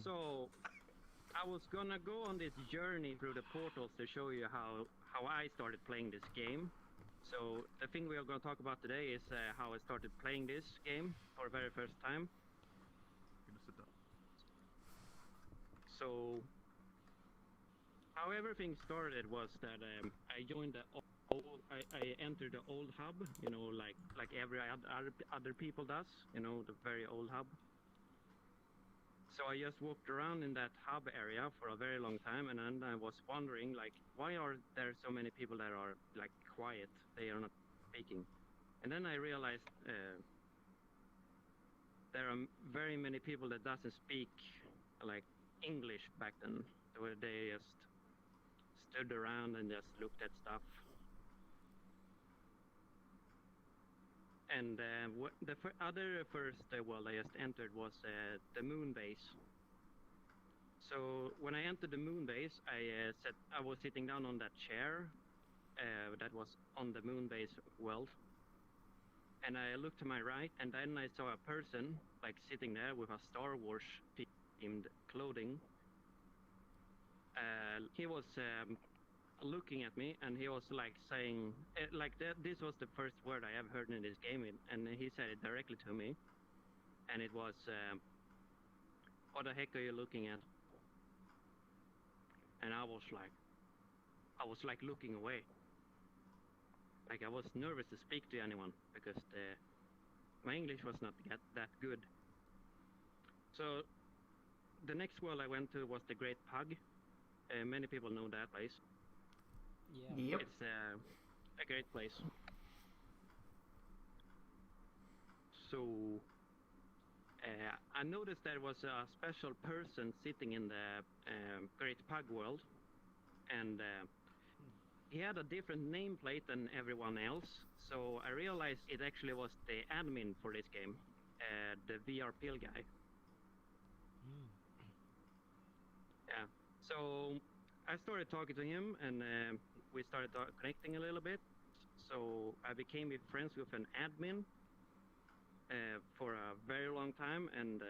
So I was gonna go on this journey through the portals to show you how I started playing this game. So the thing we are going to talk about today is how I started playing this game for the very first time. I'm gonna sit down. So how everything started was that I joined the I entered the old hub, you know, like every other people does, you know, the very old hub. So I just walked around in that hub area for a very long time, and then I was wondering, like, why are there so many people that are like quiet? They are not speaking. And then I realized there are very many people that doesn't speak like English back then, where they just stood around and just looked at stuff. And the other first world I just entered was the moon base. So when I entered the moon base, I was sitting down on that chair that was on the moon base world, and I looked to my right, and then I saw a person like sitting there with a Star Wars themed clothing. He was looking at me, and he was like saying, this was the first word I ever heard in this game, and he said it directly to me, and it was, "What the heck are you looking at?" And I was like looking away. Like I was nervous to speak to anyone because my English was not that good. So the next world I went to was the Great Pug. Many people know that place. Yeah. Yep. It's a great place. So I noticed there was a special person sitting in the Great Pug world, and he had a different nameplate than everyone else. So I realized it actually was the admin for this game, the VR pill guy. Yeah. So I started talking to him, and we started connecting a little bit. So I became friends with an admin for a very long time, and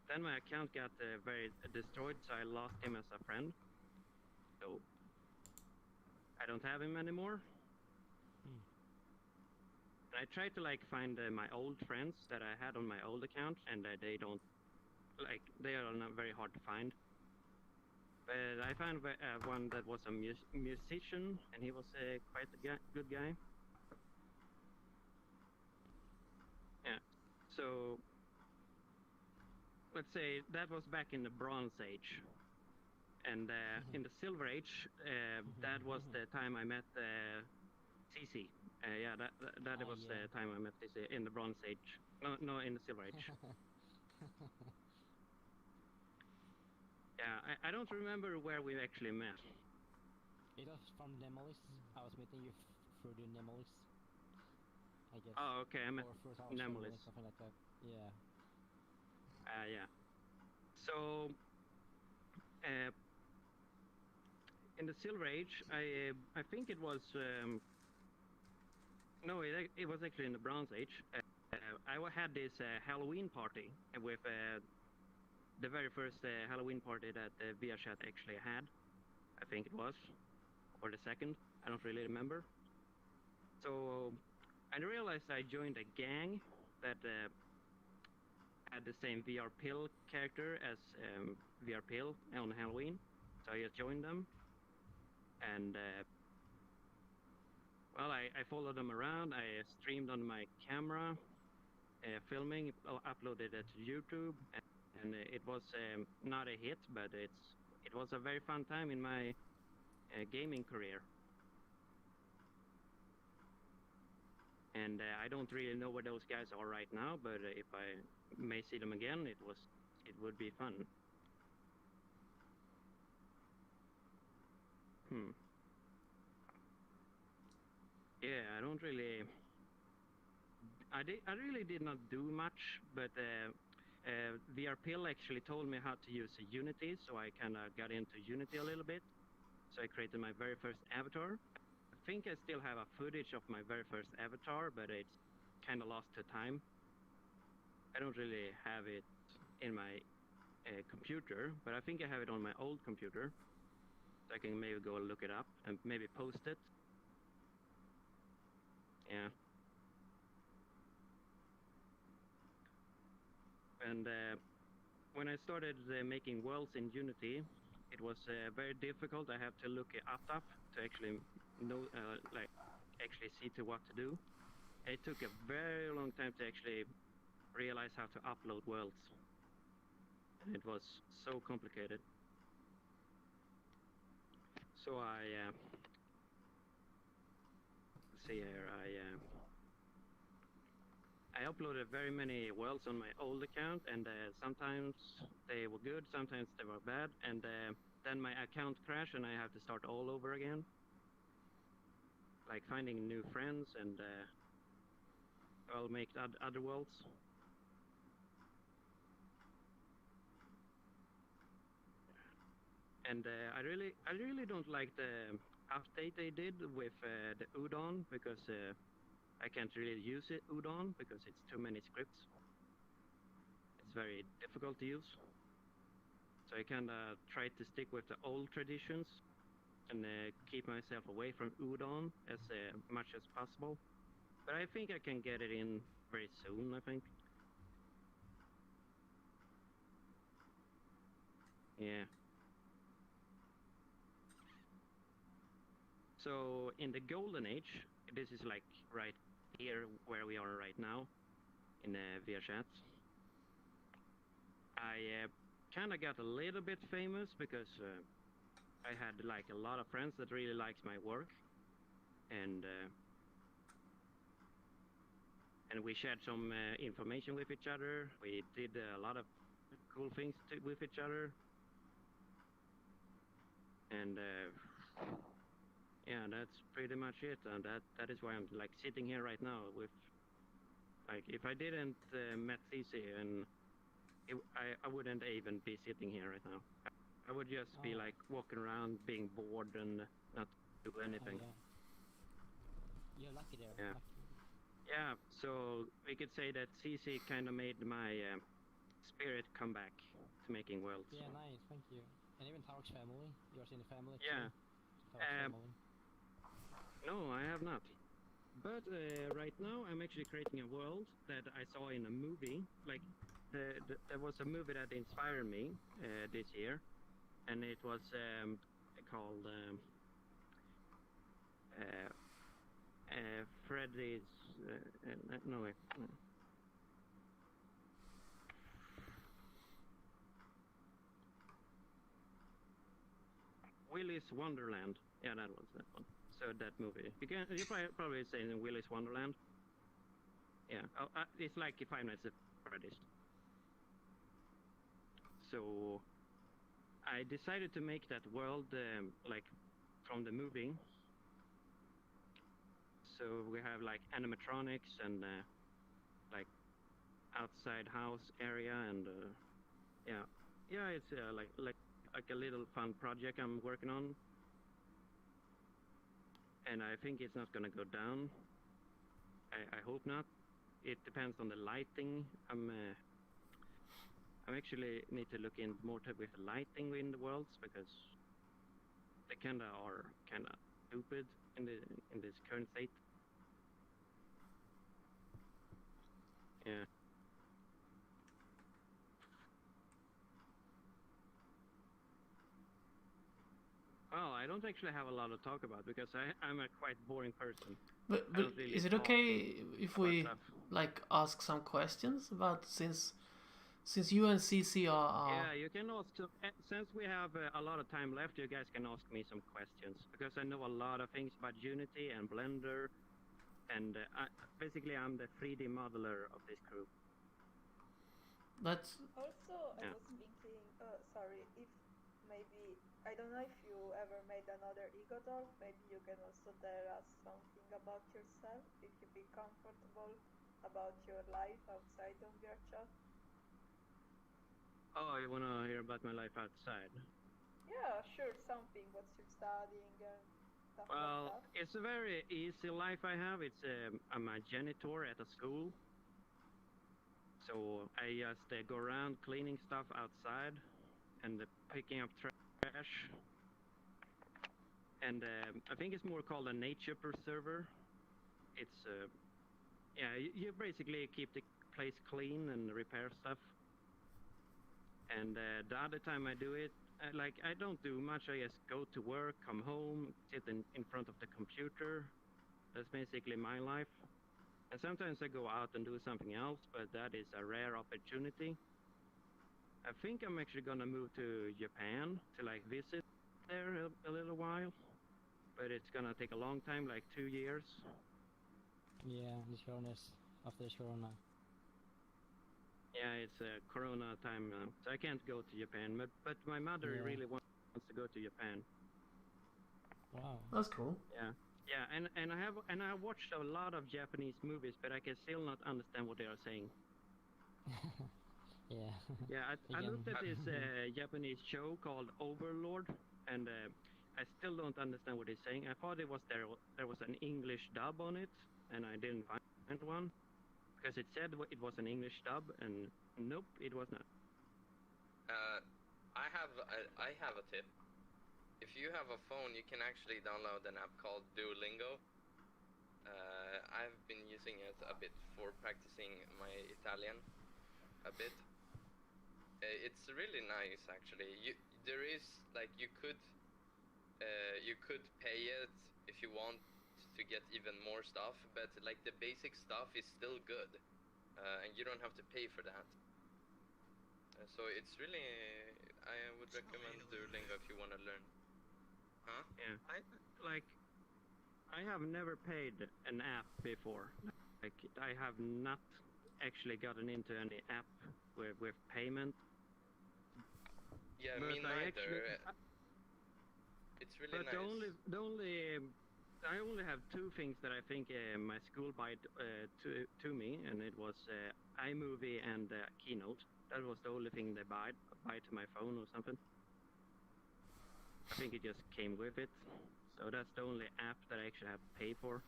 then my account got very destroyed, so I lost him as a friend. So I don't have him anymore. And I tried to like find my old friends that I had on my old account, and they are not very hard to find. But I found one that was a musician, and he was quite a good guy. Yeah. So let's say that was back in the Bronze Age. And in the Silver Age, that was the time I met CC. Yeah, that was the time I met CC in the Bronze Age. No, in the Silver Age. Yeah, I don't remember where we actually met. It was from Nemelis. I was meeting you through the Nemelis, I guess. Oh, okay, I met or through Nemelis. Something like that. Yeah. Yeah. So in the Silver Age, I think it was no, it was actually in the Bronze Age. I had this Halloween party with the very first Halloween party that VRChat actually had. I think it was, or the second. I don't really remember. So I realized I joined a gang that had the same VR Pill character as VR Pill on Halloween. So I just joined them, and well, I followed them around. I streamed on my camera, filming, uploaded it to YouTube, and it was not a hit, but it was a very fun time in my gaming career. And I don't really know where those guys are right now, but if I may see them again, it would be fun. Yeah, I don't really. I really did not do much, but VR Pill actually told me how to use Unity, so I kind of got into Unity a little bit. So I created my very first avatar. I think I still have a footage of my very first avatar, but it's kind of lost to time. I don't really have it in my computer, but I think I have it on my old computer. So I can maybe go look it up and maybe post it. Yeah. And when I started making worlds in Unity, it was very difficult. I have to look it up to actually know, like, actually see to what to do. It took a very long time to actually realize how to upload worlds. And it was so complicated. So let's see here, I uploaded very many worlds on my old account, and sometimes they were good, sometimes they were bad, and then my account crashed and I have to start all over again. Like finding new friends, and I'll make other worlds. And I really don't like the update they did with the Udon, because I can't really use it, Udon, because it's too many scripts. It's very difficult to use. So I kind of try to stick with the old traditions and keep myself away from Udon as much as possible. But I think I can get it in very soon, I think. Yeah. So in the Golden Age, this is like right here where we are right now in VRChat. I kind of got a little bit famous because I had like a lot of friends that really liked my work, and we shared some information with each other. We did a lot of cool things with each other, and yeah, that's pretty much it. And that is why I'm like sitting here right now with, like, if I didn't met CC, and I wouldn't even be sitting here right now. I would just be like walking around being bored and not do anything. Yeah. You're lucky there. Yeah. Lucky. Yeah, so we could say that CC kind of made my spirit come back to making worlds. Yeah, nice, thank you. And even Tarok's family, yours in the family too? Yeah. Tarok's family. No, I have not. But right now I'm actually creating a world that I saw in a movie. Like, there was a movie that inspired me this year, and it was called Freddy's... no, wait. Willy's Wonderland. Yeah, that was that one. So that movie. You probably say in Willy's Wonderland. Yeah, it's like Five Nights at Freddy's. So I decided to make that world like from the movie. So we have like animatronics and like outside house area, and yeah, it's like a little fun project I'm working on. And I think it's not gonna go down. I hope not. It depends on the lighting. I'm actually need to look in more with the lighting in the worlds, because they kinda are stupid in this current state. Yeah. Well, I don't actually have a lot to talk about, because I'm a quite boring person. But really is it okay if we stuff. like ask some questions about, since you and CC are Yeah, you can ask. Since we have a lot of time left, you guys can ask me some questions, because I know a lot of things about Unity and Blender, and basically I'm the 3D modeler of this group. That's Also, I was thinking, sorry, if maybe, I don't know if you ever made another ego talk, maybe you can also tell us something about yourself, if you feel comfortable about your life outside of your chat. Oh, you wanna hear about my life outside? Yeah, sure, something, what you're studying and stuff like Well, that. it's a very easy life I have. I'm a janitor at a school. So I just go around cleaning stuff outside and picking up trash. And I think it's more called a nature preserver. It's yeah, you basically keep the place clean and repair stuff. And the other time I do it, I don't do much. I just go to work, come home, sit in front of the computer. That's basically my life. And sometimes I go out and do something else, but that is a rare opportunity. I think I'm actually gonna move to Japan to visit there a little while, but it's gonna take a long time, like 2 years. Yeah, this corona after this corona. Yeah, it's Corona time now, so I can't go to Japan. But my mother really wants to go to Japan. Wow. That's cool. Yeah, yeah, and I watched a lot of Japanese movies, but I can still not understand what they are saying. Yeah. Yeah, I looked at this Japanese show called Overlord, and I still don't understand what he's saying. I thought there was an English dub on it, and I didn't find one. Because it said it was an English dub, and nope, it was not. I have a tip. If you have a phone, you can actually download an app called Duolingo. I've been using it a bit for practicing my Italian a bit. It's really nice, actually. You could pay it if you want to get even more stuff, but the basic stuff is still good, and you don't have to pay for that. So it's really, I would recommend Duolingo if you want to learn. Huh? Yeah, I have never paid an app before. I have not actually gotten into any app with payment. Yeah, but me neither. It's really nice. I only have two things that I think my school bought to me, and it was iMovie and Keynote. That was the only thing they buy to my phone or something. I think it just came with it. So that's the only app that I actually have to pay for.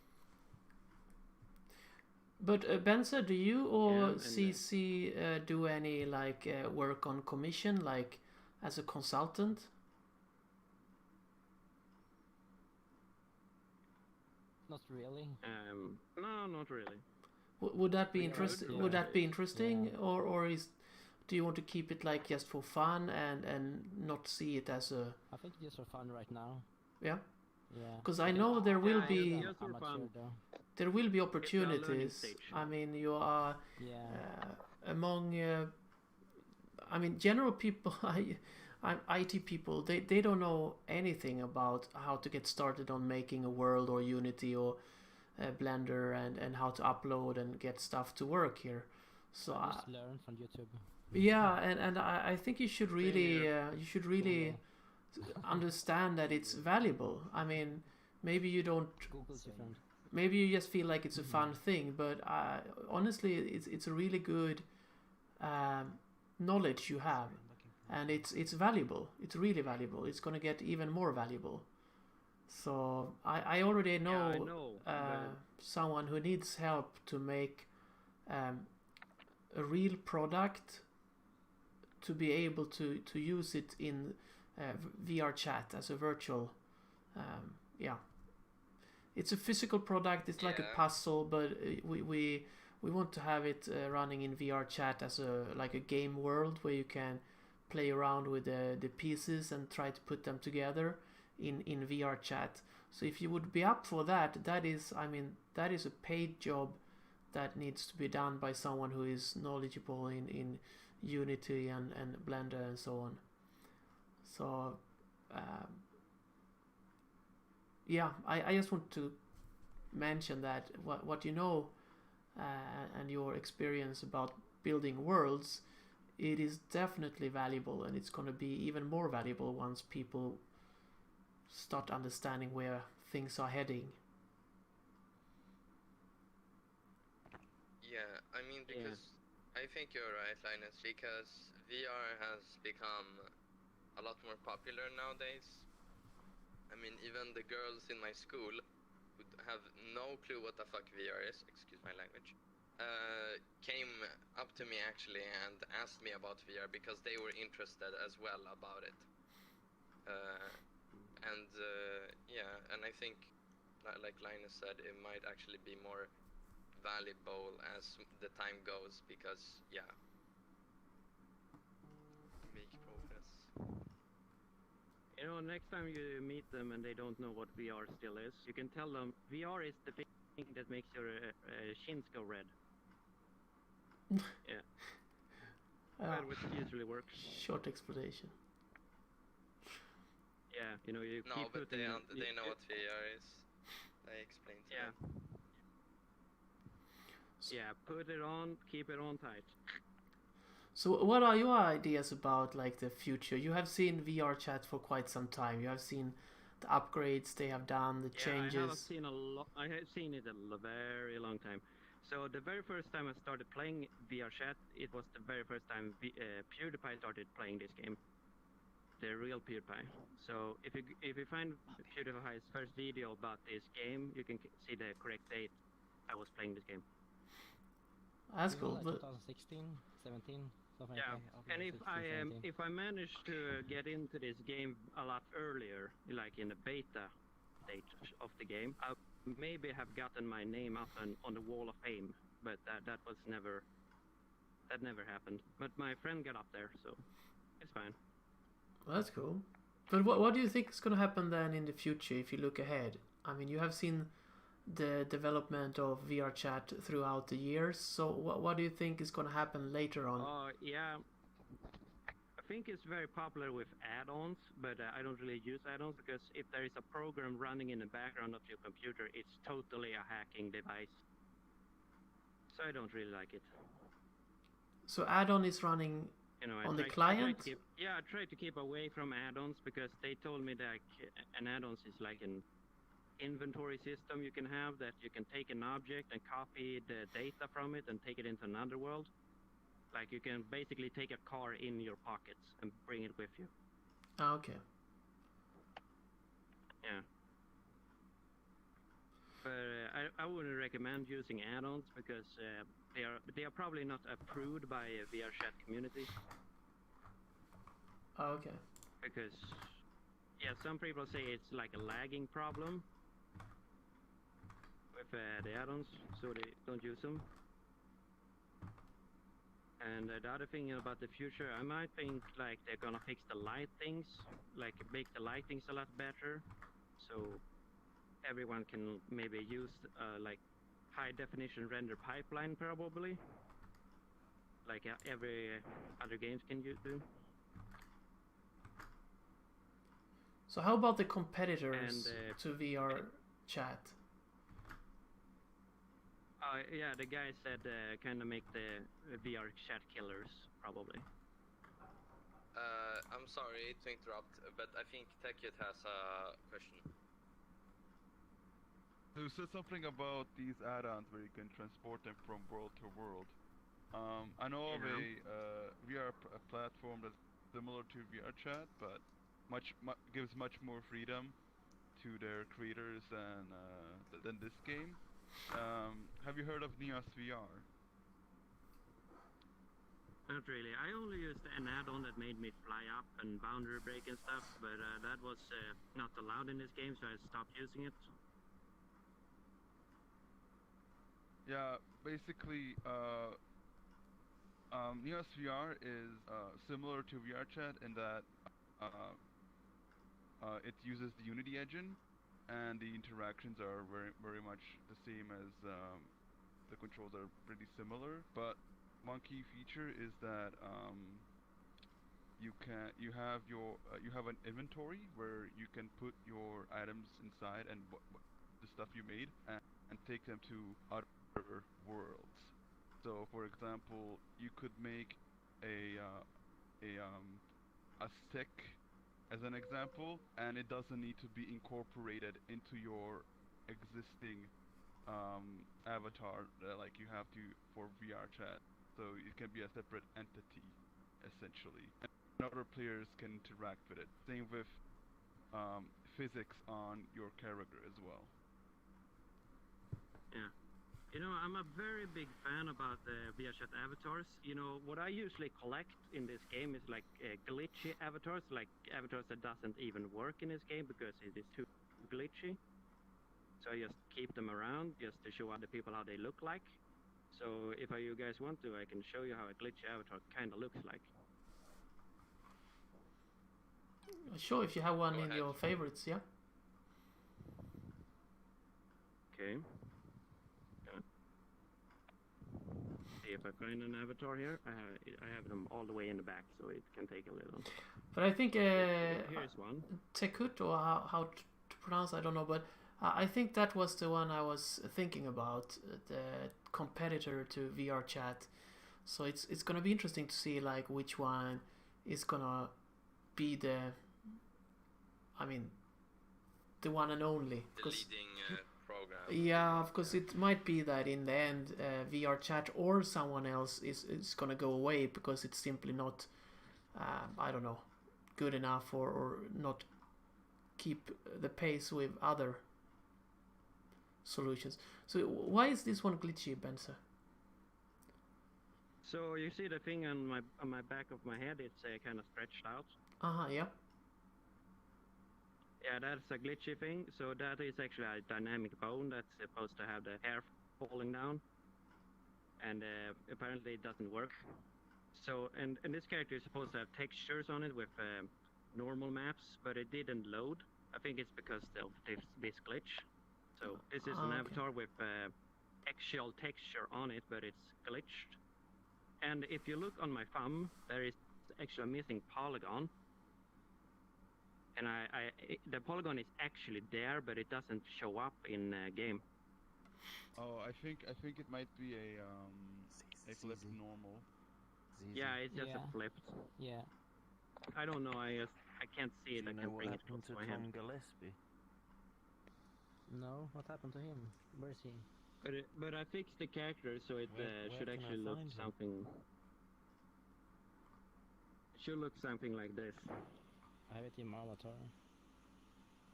But Bendzer, do you or CC do any work on commission, as a consultant? Not really. No, not really. Would that be interesting? Would that be interesting, Yeah. or do you want to keep it just for fun and not see it as a? I think just for fun right now. Yeah. Yeah. Because I know there will be just for fun. there will be opportunities. learning stage. I mean, you are Yeah. among. I mean, general people. IT people, they don't know anything about how to get started on making a world or Unity or Blender and how to upload and get stuff to work here. So just learn from YouTube. Yeah, and I think you should really understand that it's valuable. I mean, maybe you don't. Google's different. Maybe you just feel like it's a fun thing, but honestly, it's a really good knowledge you have. And it's valuable. It's really valuable. It's going to get even more valuable. So I already know, someone who needs help to make a real product to be able to use it in VR chat as a virtual. It's a physical product. It's like a puzzle, but we want to have it running in VR chat as a game world where you can play around with the pieces and try to put them together in VR chat. So if you would be up for that, that is a paid job that needs to be done by someone who is knowledgeable in Unity and Blender and so on. So I just want to mention that what you know and your experience about building worlds, it is definitely valuable, and it's going to be even more valuable once people start understanding where things are heading. Yeah, I mean, because I think you're right, Linus, because VR has become a lot more popular nowadays. I mean, even the girls in my school who have no clue what the fuck VR is, excuse my language, came up to me actually and asked me about VR because they were interested as well about it. And I think, like Linus said, it might actually be more valuable as the time goes because, yeah, make progress. You know, next time you meet them and they don't know what VR still is, you can tell them VR is the thing that makes your shins go red. Yeah. Which usually works. Short explanation. Yeah, you know, you No, keep but putting... they know what VR is. I explained to them. Yeah, put it on, keep it on tight. So what are your ideas about like the future? You have seen VR chat for quite some time. You have seen the upgrades they have done, the changes. I have seen I have seen it a very long time. So the very first time I started playing VR chat, it was the very first time PewDiePie started playing this game. The real PewDiePie. So if you find PewDiePie's first video about this game, you can see the correct date I was playing this game. That's cool. Like 2016, 17, something yeah, like that. and 16, if I manage to get into this game a lot earlier, like in the beta stage of the game, I maybe have gotten my name up on the wall of fame, but that never happened. But my friend got up there, so it's fine. That's cool. But what do you think is going to happen then in the future if you look ahead? I mean, you have seen the development of VR chat throughout the years. So what do you think is going to happen later on? Yeah. I think it's very popular with add-ons, but I don't really use add-ons because if there is a program running in the background of your computer, it's totally a hacking device. So I don't really like it. So add-on is running on the client? I try to keep away from add-ons because they told me that an add-ons is like an inventory system you can have, that you can take an object and copy the data from it and take it into another world. Like you can basically take a car in your pockets and bring it with you. Ah, okay. Yeah. But I wouldn't recommend using add-ons because they are probably not approved by a VR chat community. Oh, okay. Because some people say it's like a lagging problem with the add-ons, so they don't use them. And the other thing about the future, I might think like they're gonna fix the light things, like make the lightings a lot better, so everyone can maybe use like high definition render pipeline probably, like every other games can do. So how about the competitors to VR chat? Yeah, the guy said kind of make the VR chat killers, probably. I'm sorry to interrupt, but I think Techit has a question. So you said something about these add-ons where you can transport them from world to world. I know of a VR platform that's similar to VR chat, but gives much more freedom to their creators than this game. Have you heard of Neos VR? Not really. I only used an add-on that made me fly up and boundary break and stuff, but that was not allowed in this game, so I stopped using it. Yeah, basically, Neos VR is similar to VR chat in that it uses the Unity engine, and the interactions are very much the same as the controls are pretty similar. But one key feature is that you have an inventory where you can put your items inside and the stuff you made and take them to other worlds. So, for example, you could make a stick as an example, and it doesn't need to be incorporated into your existing avatar like you have to for VR chat. So it can be a separate entity, essentially. And other players can interact with it. Same with physics on your character as well. Yeah. You know, I'm a very big fan about the VRChat avatars. You know, what I usually collect in this game is like glitchy avatars, like avatars that doesn't even work in this game because it is too glitchy. So I just keep them around just to show other people how they look like. So if you guys want to, I can show you how a glitchy avatar kind of looks like. Sure, if you have one Go in ahead. your favorites, yeah. Okay. Yeah. See if I find an avatar here. I have them all the way in the back, so it can take a little. But I think Here's one. Tekut, or how to pronounce, I don't know, but I think that was the one I was thinking about, the competitor to VRChat. So it's gonna be interesting to see like which one is gonna be the one and only. The leading program. Yeah, of course, it might be that in the end, VRChat or someone else is gonna go away because it's simply not, I don't know, good enough or not keep the pace with other solutions. So why is this one glitchy, Bendzer? So you see the thing on my back of my head, it's kind of stretched out. Yeah. Yeah, that's a glitchy thing. So that is actually a dynamic bone that's supposed to have the hair falling down. And apparently it doesn't work. So, and this character is supposed to have textures on it with normal maps, but it didn't load. I think it's because of this glitch. So this is an avatar with actual texture on it, but it's glitched. And if you look on my thumb, there is actually a missing polygon. And the polygon is actually there, but it doesn't show up in game. Oh, I think it might be a flipped normal. Yeah, it's just Yeah. a flipped. Yeah. I don't know. I can't see it. Do I you know can what bring it happened close to to my head. Tom Gillespie? No, what happened to him? Where is he? But I fixed the character, so it Where should can I actually look find him? something. It should look something like this. Jag vet inte avatar.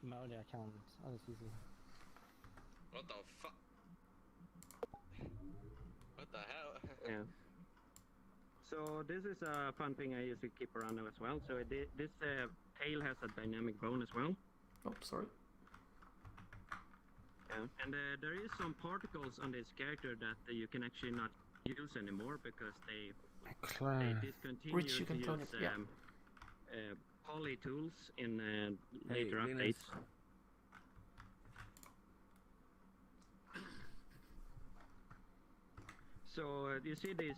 Möjliga account. Alldeles easy. What the fuck? What the hell? Yeah. So this is a fun thing I usually keep around as well. So this tail has a dynamic bone as well. Oh, sorry. Yeah. And there is some particles on this character that you can actually not use anymore because they discontinue Which you can to clone use it, yeah. poly tools in Hey, later Linus. updates. So you see this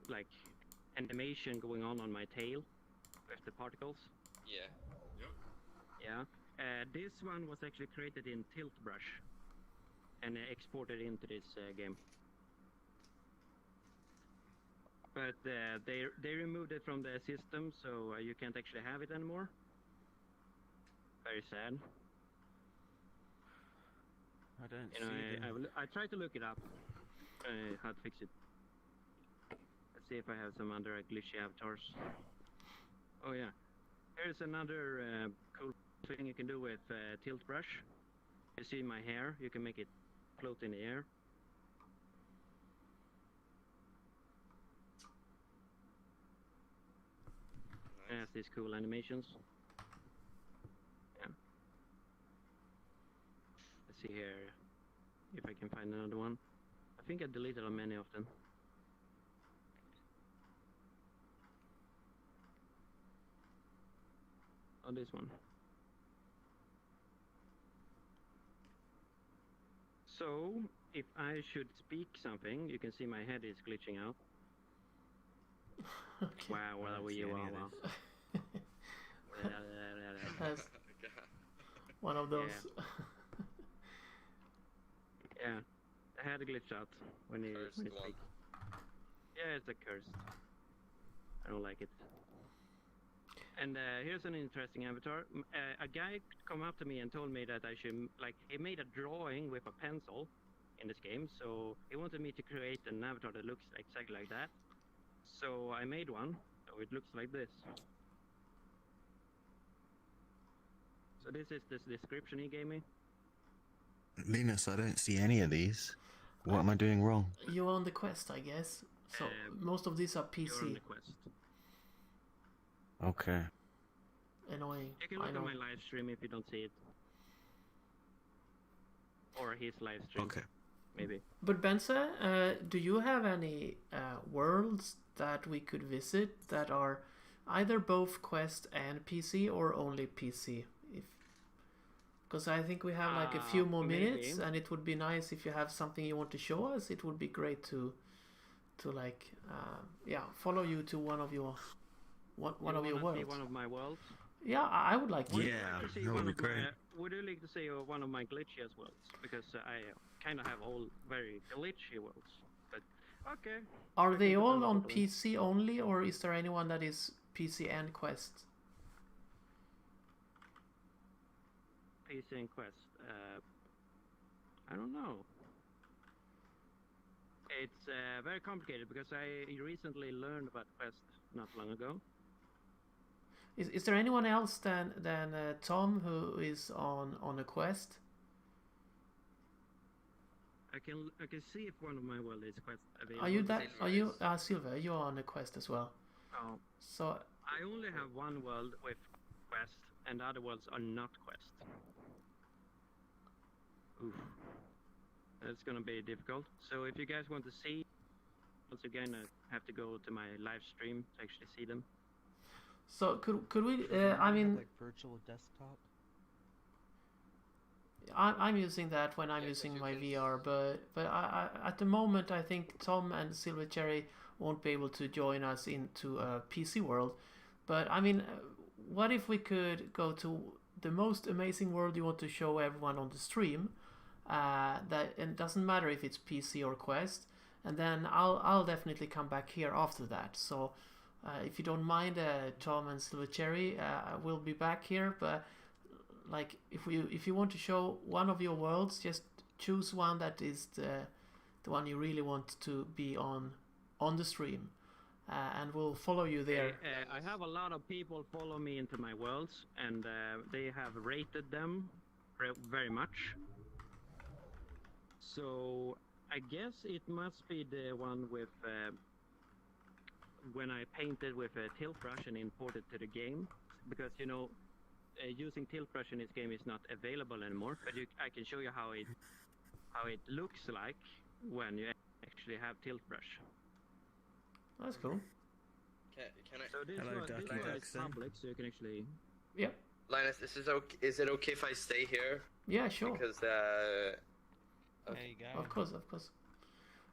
like animation going on my tail with the particles. Yeah. Yeah. This one was actually created in Tilt Brush and exported into this game. But they removed it from the system, so you can't actually have it anymore. Very sad. I don't You know, see them. I tried to look it up, how to fix it. Let's see if I have some other glitchy avatars. Oh yeah, here's another cool thing you can do with Tilt Brush. You see my hair, you can make it float in the air. It has these cool animations. Yeah. Let's see here if I can find another one. I think I deleted many of them. Oh, this one. So, if I should speak something, you can see my head is glitching out. Okay. Wow, I well, don't we see you any all of wow. this. That's God. one of those. Yeah, I had a glitch out when you Cursed speak. one. Yeah, it's a curse. I don't like it. And here's an interesting avatar. A guy come up to me and told me that I should, like, he made a drawing with a pencil in this game, so he wanted me to create an avatar that looks exactly like that. So I made one, so it looks like this. So this is this description he gave me. Linus, I don't see any of these. What am I doing wrong? You're on the quest, I guess. So most of these are You're on PC. the quest. Okay. Annoying. You can I look know. at my live stream if you don't see it. Or his live stream. Okay. Maybe. But Bendzer, do you have any worlds that we could visit that are either both Quest and PC or only PC? Because I think we have like a few more minutes, and it would be nice if you have something you want to show us. It would be great to like follow you to one of your worlds. See one of my worlds? Yeah, I would like to. Yeah, that would be great. Would you like to see one of my glitchiest worlds? Because I kind of have all very glitchy worlds. But okay. Are they all on PC only, or is there anyone that is PC and Quest? PC and Quest. I don't know. It's very complicated because I recently learned about Quest not long ago. Is there anyone else than Tom who is on a Quest? I can see if one of my world is Quest available. Are you that? Are you Silver? You're on a Quest as well. Oh. So I only have one world with Quest, and the other worlds are not Quest. Oof. That's gonna be difficult. So if you guys want to see, once again, I have to go to my live stream to actually see them. So could we? I mean, like virtual desktop. I'm using that when I'm using my VR, but I at the moment I think Tom and Silver Cherry won't be able to join us into a PC world. But I mean, what if we could go to the most amazing world you want to show everyone on the stream? That and it doesn't matter if it's PC or Quest, and then I'll definitely come back here after that. So if you don't mind, Tom and Silver Cherry, we'll be back here. But like if you want to show one of your worlds, just choose one that is the one you really want to be on the stream, and we'll follow you there. I have a lot of people follow me into my worlds, and they have rated them very much. So I guess it must be the one with when I painted with a tilt brush and imported to the game, because you know using tilt brush in this game is not available anymore. But I can show you how it looks like when you actually have tilt brush. That's cool. Can I? So this one is public, so you can actually. Yep. Linus, is it okay if I stay here? Yeah, sure. Because There you go. Of course.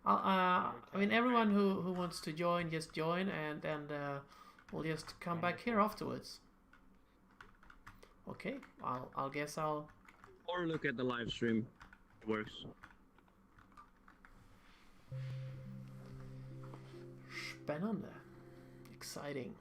I mean, everyone who wants to join, just join, and we'll just come back here afterwards. Okay, I'll guess I'll. Or look at the live stream. It works. Spännande. Exciting.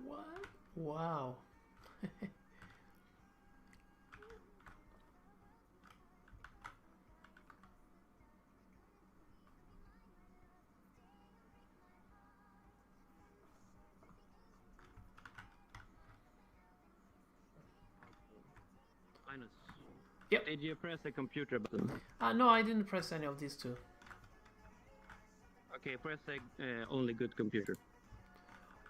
What? Wow. Linus. Yep. Did you press the computer button? No, I didn't press any of these two. Okay, press the only good computer.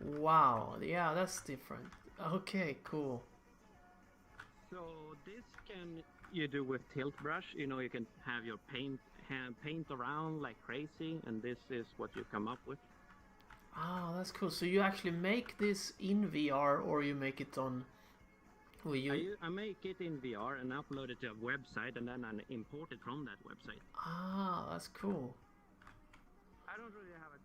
Wow, yeah, that's different. Okay, cool. So this can you do with tilt brush. You know, you can have your paint around like crazy, and this is what you come up with. Ah, that's cool. So you actually make this in VR, or you make it on Wii U? I make it in VR and upload it to a website, and then I import it from that website. Ah, that's cool. I don't really have a